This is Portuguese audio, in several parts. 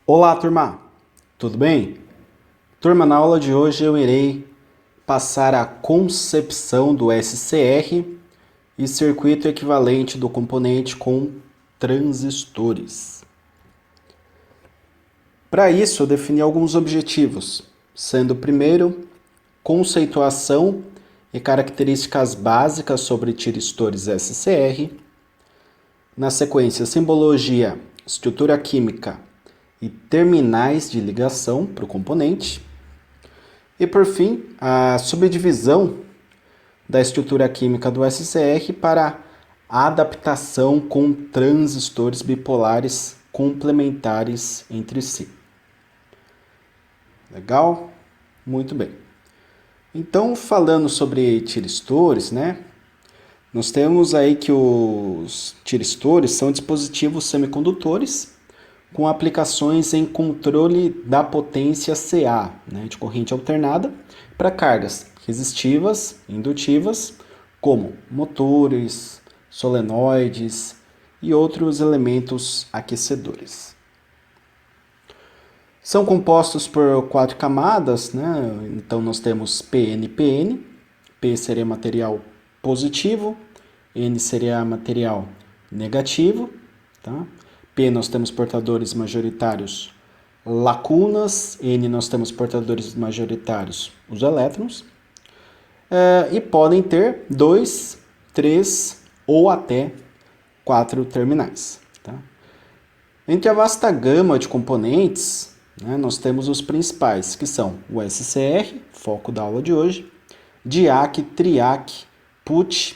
Olá, turma! Tudo bem? Turma, na aula de hoje eu irei passar a concepção do SCR e circuito equivalente do componente com transistores. Para isso, eu defini alguns objetivos, sendo o primeiro, conceituação e características básicas sobre tiristores SCR. Na sequência, simbologia, estrutura química e terminais de ligação para o componente. E por fim, a subdivisão da estrutura química do SCR para a adaptação com transistores bipolares complementares entre si. Legal? Muito bem. Então, falando sobre tiristores, né? Nós temos aí que os tiristores são dispositivos semicondutores com aplicações em controle da potência CA, né, de corrente alternada, para cargas resistivas, indutivas, como motores, solenoides e outros elementos aquecedores. São compostos por 4 camadas, né? Então nós temos PN-PN, P seria material positivo, N seria material negativo, tá? P nós temos portadores majoritários lacunas, N nós temos portadores majoritários os elétrons, e podem ter 2, 3 ou até 4 terminais. Tá? Entre a vasta gama de componentes, né, nós temos os principais, que são o SCR, foco da aula de hoje, DIAC, TRIAC, PUT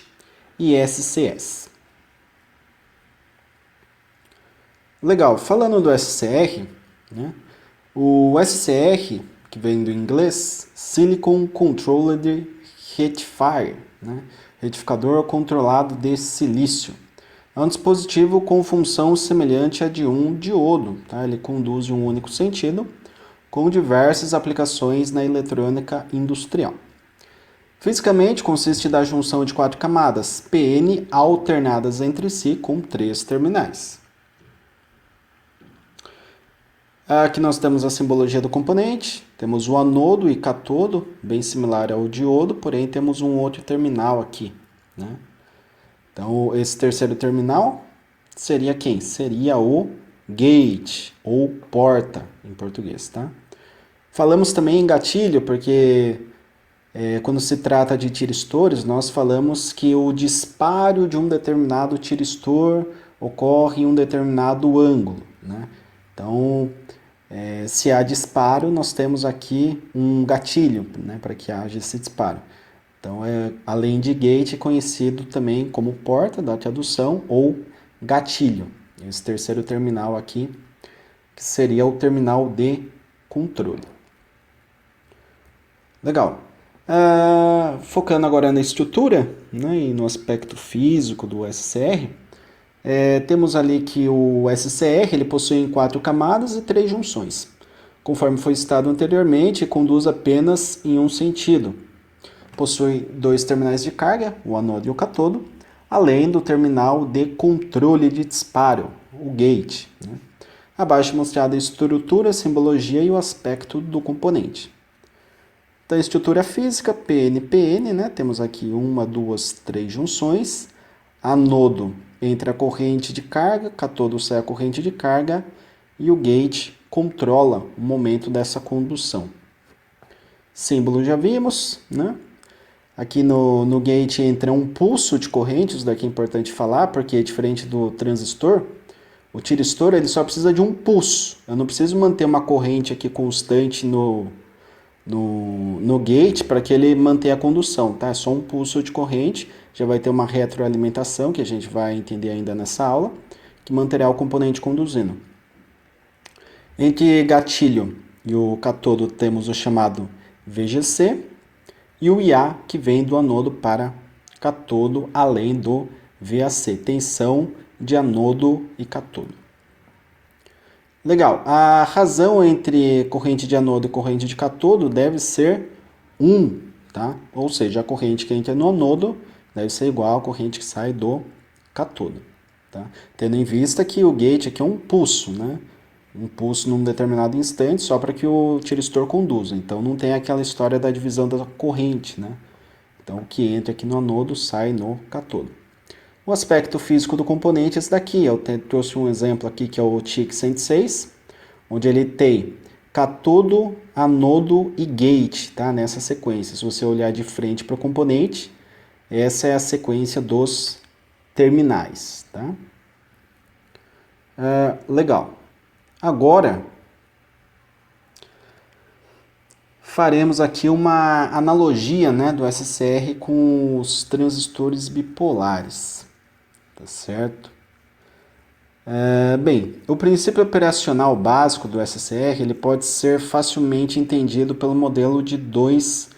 e SCS. Legal, falando do SCR, né, o SCR, que vem do inglês, Silicon Controlled Rectifier, né, retificador controlado de silício. É um dispositivo com função semelhante à de um diodo, tá? Ele conduz em um único sentido, com diversas aplicações na eletrônica industrial. Fisicamente, consiste da junção de 4 camadas, PN, alternadas entre si com 3 terminais. Aqui nós temos a simbologia do componente, temos o anodo e catodo, bem similar ao diodo, porém temos um outro terminal aqui, né? Então, esse terceiro terminal seria quem? Seria o gate, ou porta, em português, tá? Falamos também em gatilho, porque quando se trata de tiristores, nós falamos que o disparo de um determinado tiristor ocorre em um determinado ângulo, né? Então, se há disparo, nós temos aqui um gatilho, né, para que haja esse disparo. Então, além de gate, é conhecido também como porta da tradução ou gatilho. Esse terceiro terminal aqui, que seria o terminal de controle. Legal. Focando agora na estrutura, né, e no aspecto físico do SCR, temos ali que o SCR ele possui 4 camadas e 3 junções. Conforme foi citado anteriormente, conduz apenas em um sentido. Possui 2 terminais de carga, o anodo e o catodo, além do terminal de controle de disparo, o gate. Né? Abaixo mostrada a estrutura, a simbologia e o aspecto do componente. Da estrutura física, PN-PN, né? Temos aqui 1, 2, 3 junções. Anodo entra a corrente de carga, catodo sai a corrente de carga e o gate controla o momento dessa condução. Símbolo já vimos, né? Aqui no gate entra um pulso de corrente, isso daqui é importante falar, porque é diferente do transistor. O tiristor ele só precisa de um pulso. Eu não preciso manter uma corrente aqui constante no gate para que ele mantenha a condução, tá? É só um pulso de corrente, já vai ter uma retroalimentação, que a gente vai entender ainda nessa aula, que manterá o componente conduzindo. Entre gatilho e o catodo temos o chamado VGC, e o IA, que vem do anodo para catodo, além do VAC, tensão de anodo e catodo. Legal, a razão entre corrente de anodo e corrente de catodo deve ser 1, tá? Ou seja, a corrente que entra no anodo deve ser igual à corrente que sai do catodo, tá? Tendo em vista que o gate aqui é um pulso, né? um pulso num determinado instante só para que o tiristor conduza. Então não tem aquela história da divisão da corrente, né? Então o que entra aqui no anodo sai no cátodo. O aspecto físico do componente é esse daqui. Eu trouxe um exemplo aqui que é o TIC 106, onde ele tem cátodo, anodo e gate, tá? Nessa sequência. Se você olhar de frente para o componente, essa é a sequência dos terminais, tá? Legal. Agora, faremos aqui uma analogia, né, do SCR com os transistores bipolares, tá certo? Bem, o princípio operacional básico do SCR ele pode ser facilmente entendido pelo modelo de dois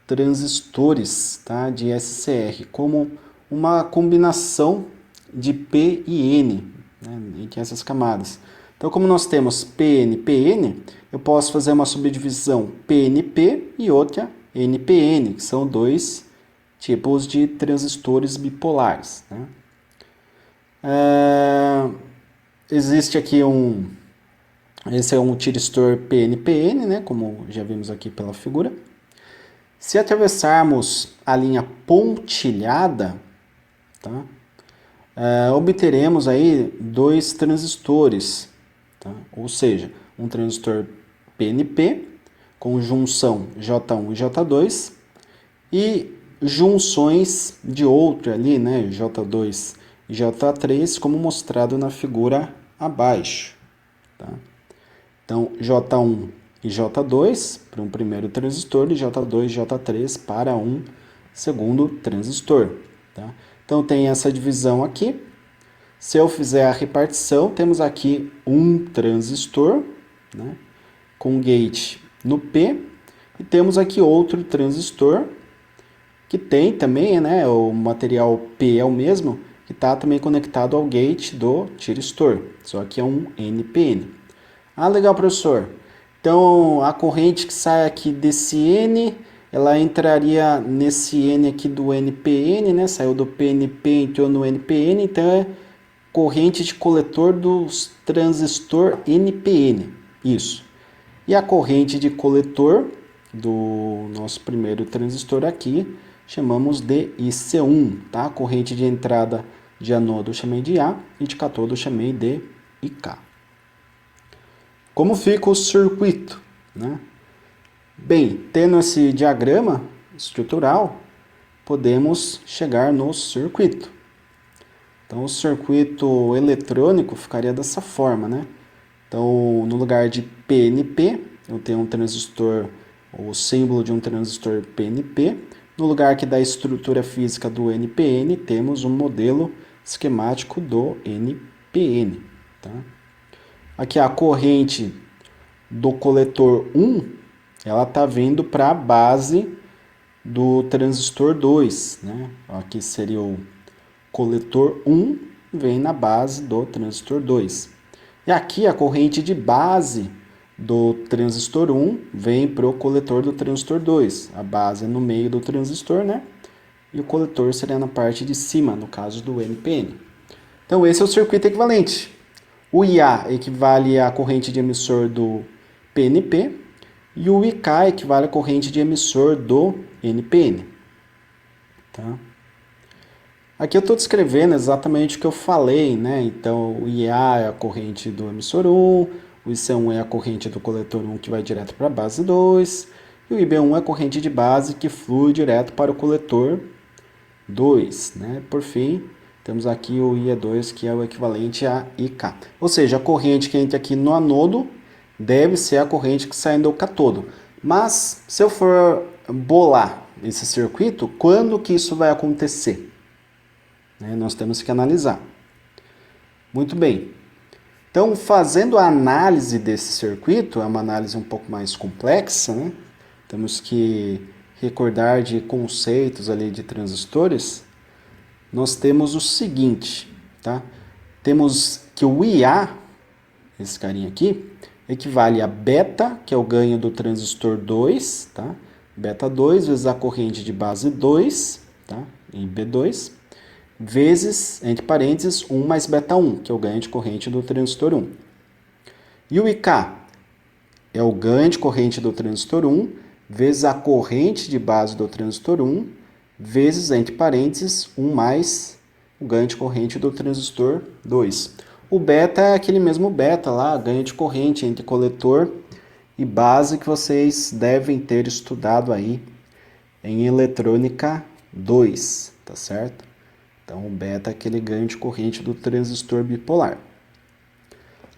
transistores, tá, de SCR, como uma combinação de P e N, né, entre essas camadas. Então, como nós temos PN, PN, eu posso fazer uma subdivisão PNP e outra NPN, que são dois tipos de transistores bipolares, né? Existe aqui esse é um tiristor PNPN, né, como já vimos aqui pela figura. Se atravessarmos a linha pontilhada, tá, obteremos aí dois transistores, tá? Ou seja, um transistor PNP com junção J1 e J2 e junções de outro ali, né, J2 e J3, como mostrado na figura abaixo, tá? Então, J1 e J2 para um primeiro transistor e J2 e J3 para um segundo transistor, tá? Então, tem essa divisão aqui. Se eu fizer a repartição, temos aqui um transistor, né, com gate no P, e temos aqui outro transistor, que tem também, né, o material P é o mesmo, que está também conectado ao gate do tiristor, só que é um NPN. Ah, legal, professor. Então, a corrente que sai aqui desse N, ela entraria nesse N aqui do NPN, né, saiu do PNP, entrou no NPN, então é corrente de coletor do transistor NPN, isso. E a corrente de coletor do nosso primeiro transistor aqui, chamamos de IC1, tá? A corrente de entrada de anodo eu chamei de A e de cátodo eu chamei de IK. Como fica o circuito, né? Bem, tendo esse diagrama estrutural, podemos chegar no circuito. Então, o circuito eletrônico ficaria dessa forma, né? Então, no lugar de PNP, eu tenho um transistor, o símbolo de um transistor PNP. No lugar aqui da estrutura física do NPN, temos um modelo esquemático do NPN, tá? Aqui a corrente do coletor 1, ela está vindo para a base do transistor 2, né? Aqui seria o coletor 1, vem na base do transistor 2. E aqui a corrente de base do transistor 1 vem para o coletor do transistor 2. A base é no meio do transistor, né? E o coletor seria na parte de cima, no caso do NPN. Então esse é o circuito equivalente. O IA equivale à corrente de emissor do PNP e o IK equivale à corrente de emissor do NPN. Tá? Aqui eu estou descrevendo exatamente o que eu falei, né? Então, o IA é a corrente do emissor 1, o IC1 é a corrente do coletor 1 que vai direto para a base 2, e o IB1 é a corrente de base que flui direto para o coletor 2, né? Por fim, temos aqui o IE2, que é o equivalente a IK. Ou seja, a corrente que entra aqui no anodo deve ser a corrente que sai do cátodo. Mas, se eu for bolar esse circuito, quando que isso vai acontecer? Nós temos que analisar. Muito bem. Então, fazendo a análise desse circuito, é uma análise um pouco mais complexa, né? Temos que recordar de conceitos ali de transistores. Nós temos o seguinte, tá? Temos que o IA, esse carinha aqui, equivale a beta, que é o ganho do transistor 2, tá? Beta 2 vezes a corrente de base 2, tá? Em B2, vezes, entre parênteses, 1 mais beta 1, que é o ganho de corrente do transistor 1. E o IK é o ganho de corrente do transistor 1 vezes a corrente de base do transistor 1 vezes, entre parênteses, 1 mais o ganho de corrente do transistor 2. O beta é aquele mesmo beta lá, ganho de corrente entre coletor e base que vocês devem ter estudado aí em eletrônica 2, tá certo? Então, o beta é aquele ganho de corrente do transistor bipolar.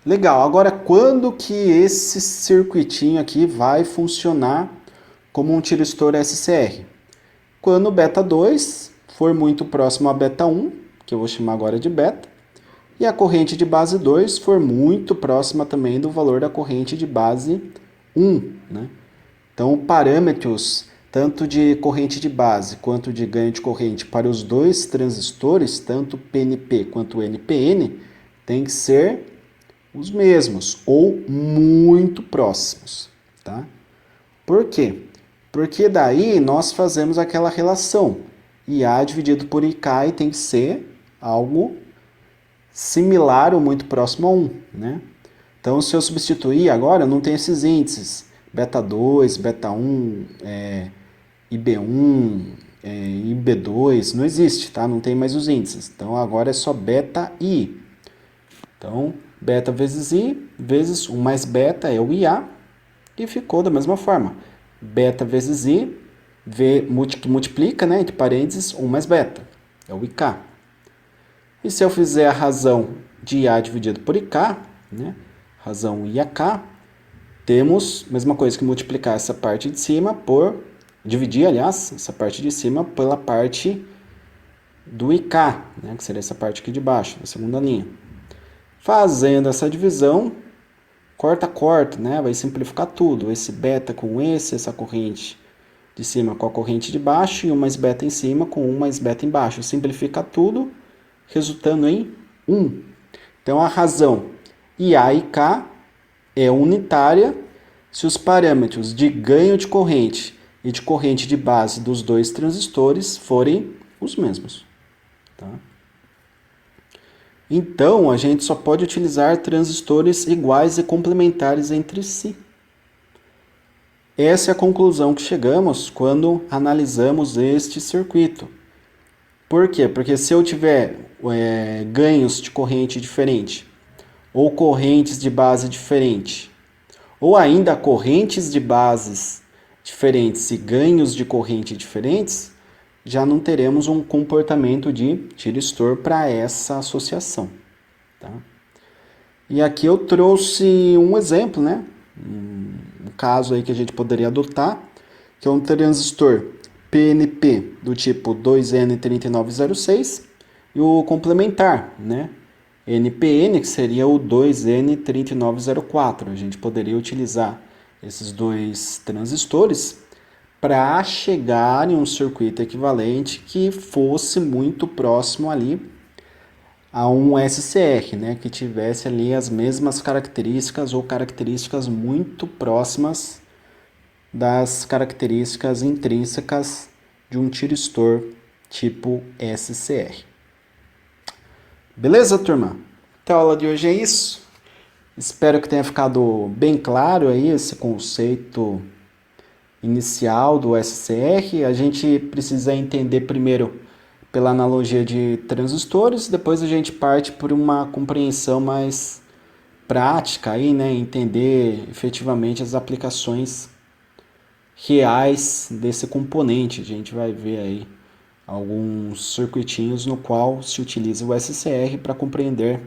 Legal, agora quando que esse circuitinho aqui vai funcionar como um tiristor SCR? Quando o beta 2 for muito próximo a beta 1, que eu vou chamar agora de beta, e a corrente de base 2 for muito próxima também do valor da corrente de base 1, né? Então, parâmetros tanto de corrente de base quanto de ganho de corrente para os dois transistores, tanto PNP quanto NPN, tem que ser os mesmos ou muito próximos, tá? Por quê? Porque daí nós fazemos aquela relação IA dividido por IK e tem que ser algo similar ou muito próximo a 1, né? Então, se eu substituir agora, não tem esses índices, beta 2, beta 1, IB1, IB2, não existe, tá? Não tem mais os índices. Então, agora é só beta I. Então, beta vezes I, vezes 1 mais beta é o IA, e ficou da mesma forma. Beta vezes I, que multiplica, né, entre parênteses, 1 mais beta, é o IK. E se eu fizer a razão de IA dividido por IK, né, razão IAK, temos a mesma coisa que multiplicar essa parte de cima por, dividir, aliás, essa parte de cima pela parte do IK, né, que seria essa parte aqui de baixo, da segunda linha. Fazendo essa divisão, corta, né? Vai simplificar tudo. Esse beta com essa corrente de cima com a corrente de baixo e 1 mais beta em cima com 1 mais beta embaixo. Simplifica tudo, resultando em 1. Então, a razão IA e K é unitária se os parâmetros de ganho de corrente e de corrente de base dos dois transistores forem os mesmos. Tá? Então, a gente só pode utilizar transistores iguais e complementares entre si. Essa é a conclusão que chegamos quando analisamos este circuito. Por quê? Porque se eu tiver ganhos de corrente diferente, ou correntes de base diferente, ou ainda correntes de bases diferentes e ganhos de corrente diferentes, já não teremos um comportamento de tiristor para essa associação. Tá? E aqui eu trouxe um exemplo, né? Um caso aí que a gente poderia adotar, que é um transistor PNP do tipo 2N3906 e o complementar, né? NPN, que seria o 2N3904. A gente poderia utilizar esses dois transistores para chegar em um circuito equivalente que fosse muito próximo ali a um SCR, né, que tivesse ali as mesmas características ou características muito próximas das características intrínsecas de um tiristor tipo SCR. Beleza, turma? Então, a aula de hoje é isso. Espero que tenha ficado bem claro aí esse conceito inicial do SCR. A gente precisa entender primeiro pela analogia de transistores, depois a gente parte por uma compreensão mais prática aí, né, entender efetivamente as aplicações reais desse componente. A gente vai ver aí alguns circuitinhos no qual se utiliza o SCR para compreender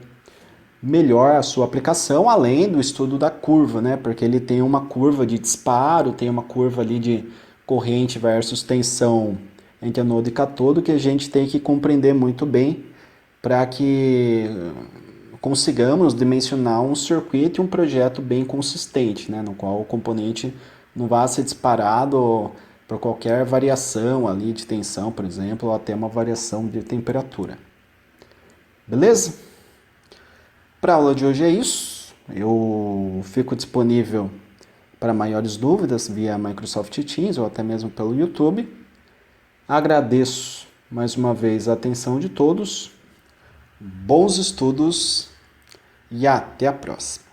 melhor a sua aplicação, além do estudo da curva, né? Porque ele tem uma curva de disparo, tem uma curva ali de corrente versus tensão entre anodo e catodo que a gente tem que compreender muito bem para que consigamos dimensionar um circuito e um projeto bem consistente, né? No qual o componente não vá ser disparado por qualquer variação ali de tensão, por exemplo, ou até uma variação de temperatura. Beleza? Para a aula de hoje é isso. Eu fico disponível para maiores dúvidas via Microsoft Teams ou até mesmo pelo YouTube. Agradeço mais uma vez a atenção de todos. Bons estudos e até a próxima.